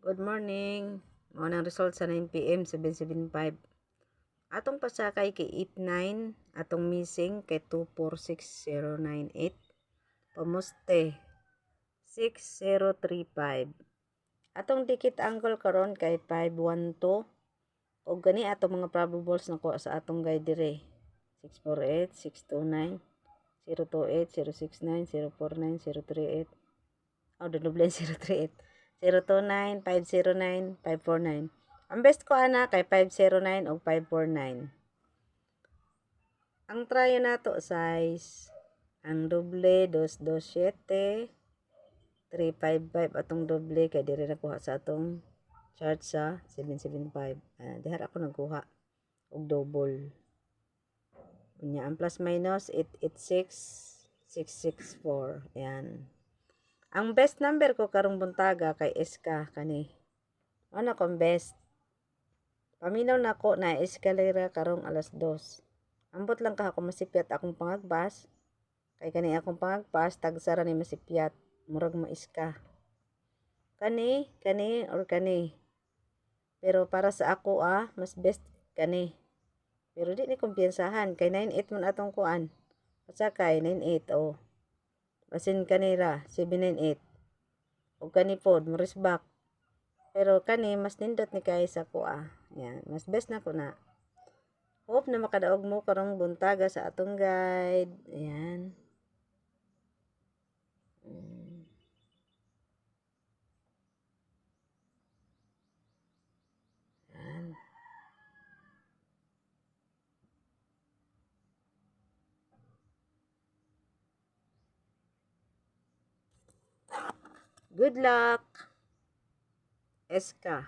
Good morning. Mao nang result sa 9 PM 775. Atong pasakay kay 89, atong missing kay 246098. Pamuste 6035. Atong dikit angle karon kay 512. Og gani atong mga probables nako sa atong guide dire. 648, 629, 028, 069, 049, 038. Oh, doble 038. 029, 509, 549. Ang best ko ana kay 509 o 549. Ang try nato size ang doble 227 355 atong doble kay dire nakuha sa atong chart sa 775. Dihar ako nagkuha og double. Unya ang plus minus 886 664. Ayan. Ang best number ko karong buntaga kay SK kani. Ano kong best? Paminaw na ko na eskalera karong alas 2. Ambot lang ka ako masipyat akong pangagbas. Kay kani akong pangagpas tagsara ni masipyat. Murag maiska. Kani or kani. Pero para sa ako mas best kani. Pero di ni kumpiyansahan kay 98 man atong kuan. Pasakay 98 oh. Basin kanira 798. O kani pod morisbak. Pero kani mas nindot ni kay sa ko Yan, mas best na ko na. Hope na makadaog mo karong buntaga sa atong guide. Ayan. Ayan. Good luck. SK.